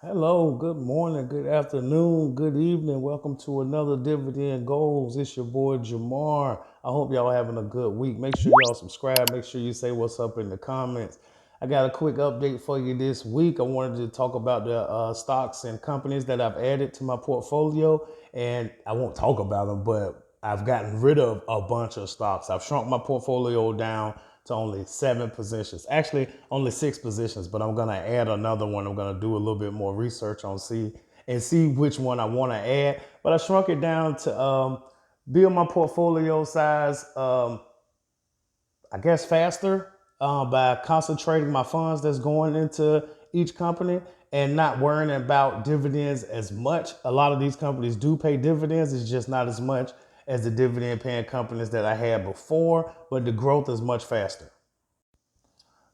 Hello, good morning, good afternoon, good evening. Welcome to another Dividend Goals. It's your boy Jamar. I hope y'all having a good week. Make sure y'all subscribe. Make sure you say what's up in the comments. I got a quick update for you this week. I wanted to talk about the stocks and companies that I've added to my portfolio. And I won't talk about them, but I've gotten rid of a bunch of stocks. I've shrunk my portfolio down to only 7 positions. Actually, only 6 positions, but I'm gonna add another one. I'm gonna do a little bit more research on see which one I want to add. But I shrunk it down to build my portfolio size. I guess faster by concentrating my funds that's going into each company and not worrying about dividends as much. A lot of these companies do pay dividends, it's just not as much as the dividend paying companies that I had before, but the growth is much faster.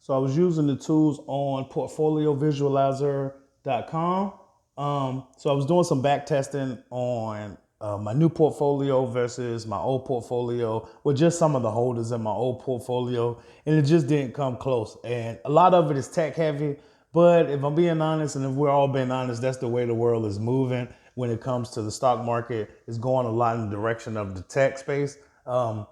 So I was using the tools on portfoliovisualizer.com. So I was doing some back testing on my new portfolio versus my old portfolio with just some of the holders in my old portfolio, and it just didn't come close. And a lot of it is tech heavy, but if I'm being honest, and if we're all being honest, that's the way the world is moving when it comes to the stock market. It's going a lot in the direction of the tech space. Now,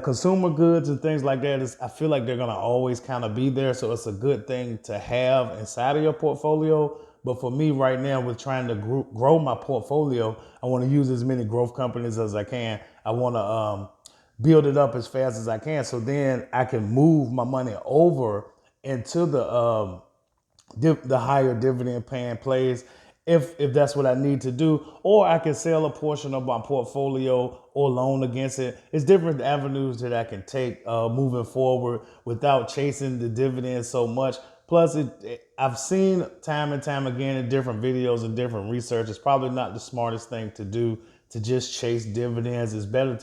consumer goods and things like that I feel like they're gonna always kind of be there, so it's a good thing to have inside of your portfolio. But for me right now, with trying to grow my portfolio, I want to use as many growth companies as I can. I want to build it up as fast as I can, so then I can move my money over into the higher dividend paying plays if that's what I need to do, or I can sell a portion of my portfolio or loan against it. It's different avenues that I can take moving forward without chasing the dividends so much. Plus, I've seen time and time again in different videos and different research, it's probably not the smartest thing to do to just chase dividends. It's better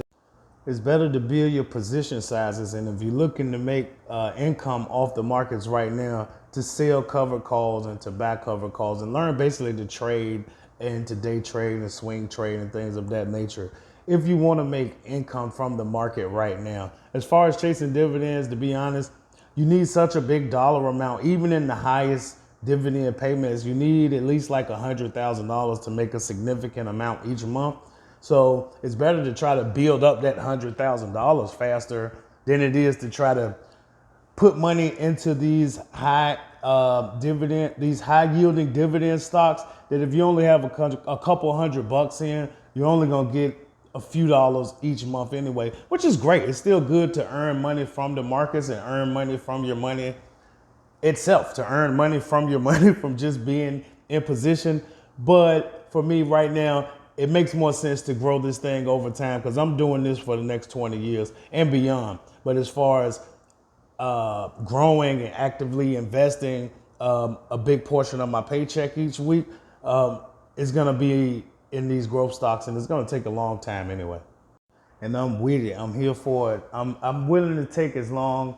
to build your position sizes, and if you're looking to make income off the markets right now, to sell covered calls and to buy covered calls, and learn basically to trade and to day trade and swing trade and things of that nature. If you want to make income from the market right now, as far as chasing dividends, to be honest, you need such a big dollar amount, even in the highest dividend payments. You need at least like $100,000 to make a significant amount each month. So it's better to try to build up that $100,000 faster than it is to try to put money into these these high yielding dividend stocks. That if you only have a couple $100 in, you're only gonna get a few dollars each month anyway, which is great. It's still good to earn money from the markets and earn money from your money itself, to earn money from your money from just being in position. But for me right now, it makes more sense to grow this thing over time because I'm doing this for the next 20 years and beyond. But as far as growing and actively investing a big portion of my paycheck each week is going to be in these growth stocks, and it's going to take a long time anyway. And I'm with it. I'm here for it. I'm willing to take as long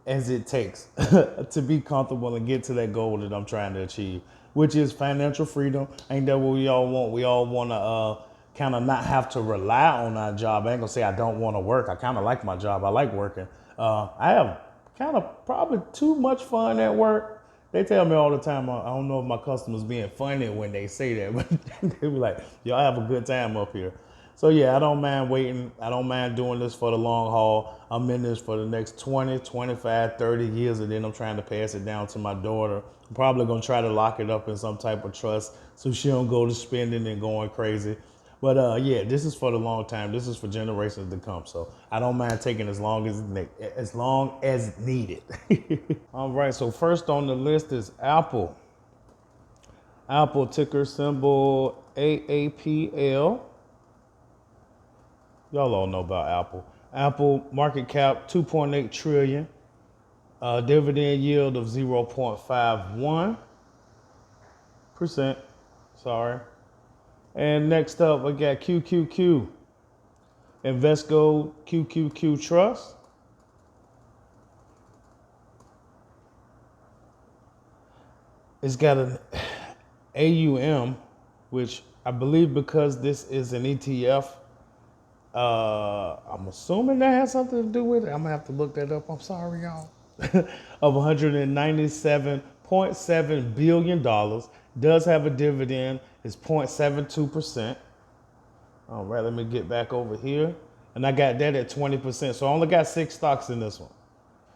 as it takes to be comfortable and get to that goal that I'm trying to achieve, which is financial freedom. Ain't that what we all want? We all want to kind of not have to rely on our job. I ain't gonna say I don't want to work. I kind of like my job. I like working. I have kind of probably too much fun at work. They tell me all the time, I don't know if my customers being funny when they say that, but they be like, y'all have a good time up here. So yeah, I don't mind waiting. I don't mind doing this for the long haul. I'm in this for the next 20, 25, 30 years, and then I'm trying to pass it down to my daughter. I'm probably gonna try to lock it up in some type of trust so she don't go to spending and going crazy. But yeah, this is for the long time. This is for generations to come. So I don't mind taking as long as needed. All right. So first on the list is Apple. Apple ticker symbol AAPL. Y'all all know about Apple. Apple market cap 2.8 trillion. Dividend yield of 0.51%. Sorry. And next up, I got QQQ. Invesco QQQ Trust. It's got an AUM, which I believe because this is an ETF, I'm assuming that has something to do with it. I'm gonna have to look that up. I'm sorry, y'all. Of $0.7 billion. Does have a dividend. It's 0.72%. All right, let me get back over here. And I got that at 20%. So I only got 6 stocks in this one.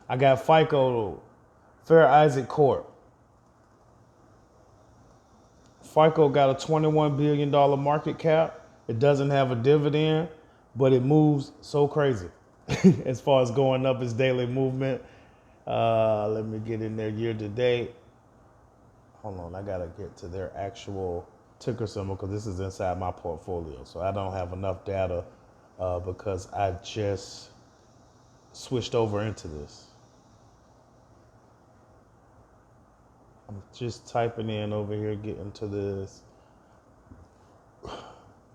I got FICO, Fair Isaac Corp. FICO got a $21 billion market cap. It doesn't have a dividend, but it moves so crazy as far as going up its daily movement. Let me get in there year to date. Hold on, I gotta get to their actual ticker symbol because this is inside my portfolio. So I don't have enough data because I just switched over into this. I'm just typing in over here, getting to this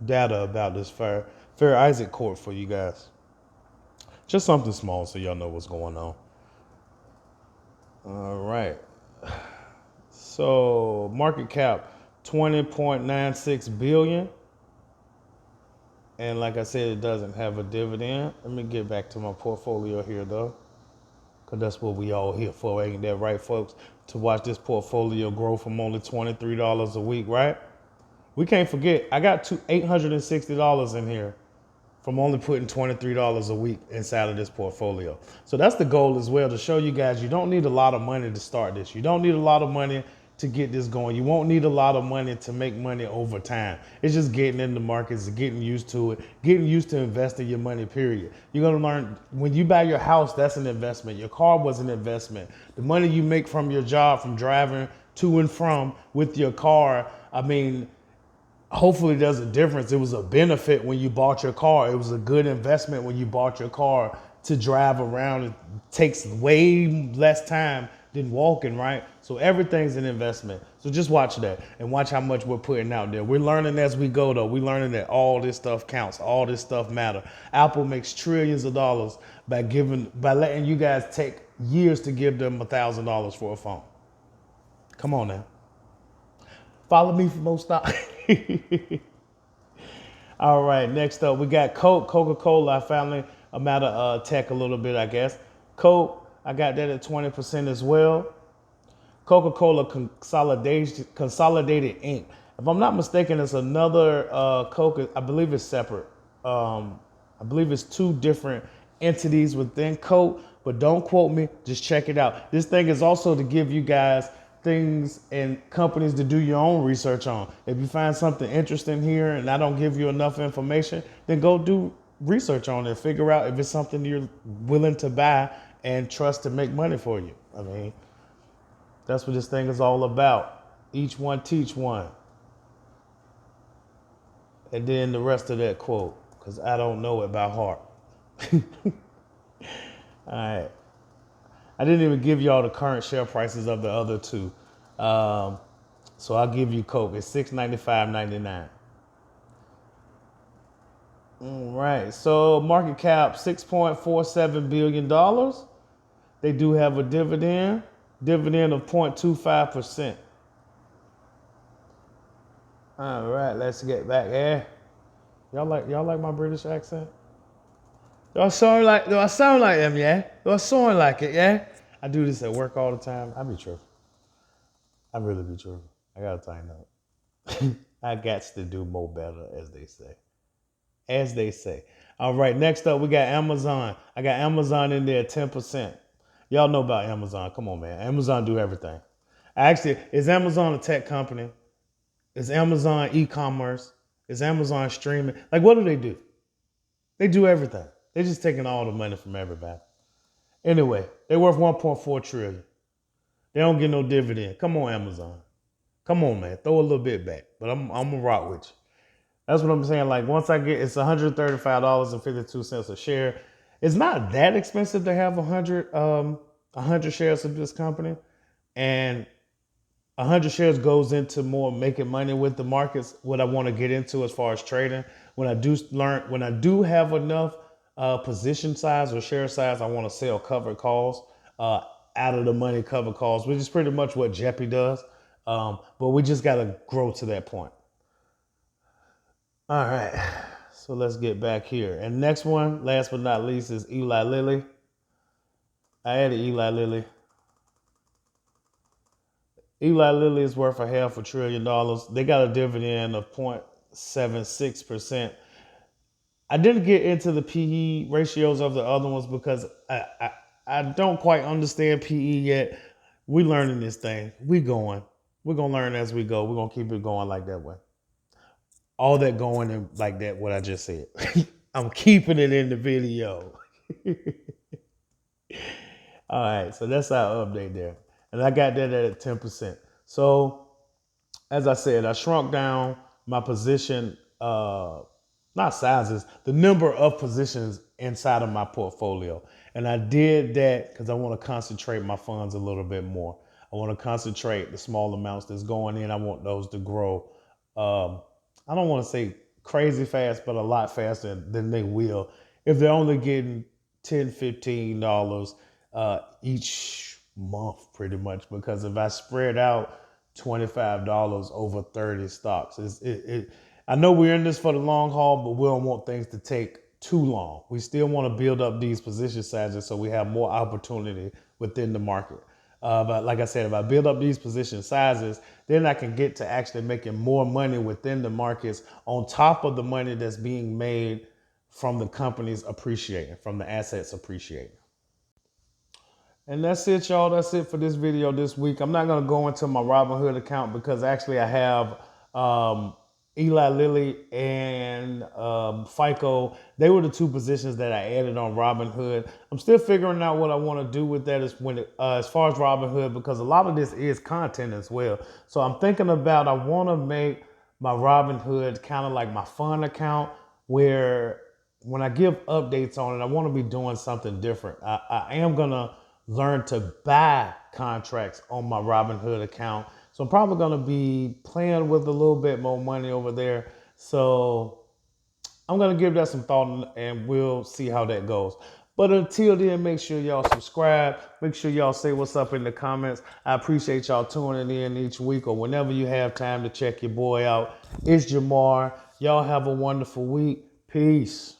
data about this Fair Isaac Corp for you guys. Just something small so y'all know what's going on. All right. So market cap 20.96 billion. And like I said, it doesn't have a dividend. Let me get back to my portfolio here though, because that's what we all here for, ain't that right, folks? To watch this portfolio grow from only $23 a week, right? We can't forget, I got $860 in here from only putting $23 a week inside of this portfolio. So that's the goal as well, to show you guys you don't need a lot of money to start this. You don't need a lot of money to get this going. You won't need a lot of money to make money over time. It's just getting in the markets, getting used to it, getting used to investing your money, period. You're gonna learn when you buy your house, that's an investment. Your car was an investment. The money you make from your job, from driving to and from with your car, I mean, hopefully there's a difference. It was a benefit when you bought your car. It was a good investment when you bought your car to drive around. It takes way less time than walking, right? So everything's an investment. So just watch that and watch how much we're putting out there. We're learning as we go though. We're learning that all this stuff counts. All this stuff matter. Apple makes trillions of dollars by letting you guys take years to give them $1,000 for a phone. Come on now. Follow me for more stock. All right, next up we got Coca-Cola. I finally, I'm out of tech a little bit, I guess. Coke, I got that at 20% as well. Coca-Cola Consolidated Inc. If I'm not mistaken, it's another Coke. I believe it's separate. I believe it's 2 different entities within Coke, but don't quote me. Just check it out. This thing is also to give you guys things and companies to do your own research on. If you find something interesting here and I don't give you enough information, then go do research on it. Figure out if it's something you're willing to buy and trust to make money for you. I mean, that's what this thing is all about. Each one teach one. And then the rest of that quote, because I don't know it by heart. All right. I didn't even give y'all the current share prices of the other 2. So I'll give you Coke. It's $6.95.99. All right. So market cap $6.47 billion. They do have a dividend of 0.25%. All right, let's get back here. Y'all like my British accent? Do I sound like them, yeah? Do I sound like it, yeah? I do this at work all the time. I be tripping. I really be tripping. I gotta tighten up. I got to do more better, as they say. As they say. All right, next up we got Amazon. I got Amazon in there at 10%. Y'all know about Amazon. Come on, man. Amazon do everything. Actually, is Amazon a tech company? Is Amazon e-commerce? Is Amazon streaming? Like, what do? They do everything. They're just taking all the money from everybody. Anyway, they're worth 1.4 trillion. They don't get no dividend. Come on, Amazon. Come on, man. Throw a little bit back. But I'm gonna rock with you. That's what I'm saying. Like, once I get, it's $135.52 a share. It's not that expensive to have 100 shares of this company, and 100 shares goes into more making money with the markets. What I want to get into as far as trading, when I do have enough position size or share size, I want to sell covered calls, out of the money covered calls, which is pretty much what Jeppy does. But we just got to grow to that point. All right, so let's get back here. And next one, last but not least, is Eli Lilly. I added Eli Lilly. Eli Lilly is worth $500 billion. They got a dividend of 0.76%. I didn't get into the PE ratios of the other ones because I don't quite understand PE yet. We learning this thing. We going. We're gonna learn as we go. We're gonna keep it going like that way. All that going in like that, what I just said. I'm keeping it in the video. All right, so that's our update there. And I got that at 10%. So as I said, I shrunk down my position, not sizes, the number of positions inside of my portfolio. And I did that because I want to concentrate my funds a little bit more. I want to concentrate the small amounts that's going in. I want those to grow. I don't want to say crazy fast, but a lot faster than they will if they're only getting $10, $15 each month, pretty much. Because if I spread out $25 over 30 stocks, I know we're in this for the long haul, but we don't want things to take too long. We still want to build up these position sizes so we have more opportunity within the market. But like I said, if I build up these position sizes, then I can get to actually making more money within the markets on top of the money that's being made from the companies appreciating, from the assets appreciating. And that's it, y'all. That's it for this video this week. I'm not going to go into my Robinhood account because actually I have Eli Lilly and FICO. They were the two positions that I added on Robinhood. I'm still figuring out what I want to do with that as far as Robinhood, because a lot of this is content as well. So I'm thinking about, I want to make my Robinhood kind of like my fun account, where when I give updates on it, I want to be doing something different. I am going to learn to buy contracts on my Robinhood account. So I'm probably going to be playing with a little bit more money over there. So I'm going to give that some thought and we'll see how that goes. But until then, make sure y'all subscribe. Make sure y'all say what's up in the comments. I appreciate y'all tuning in each week or whenever you have time to check your boy out. It's Jamar. Y'all have a wonderful week. Peace.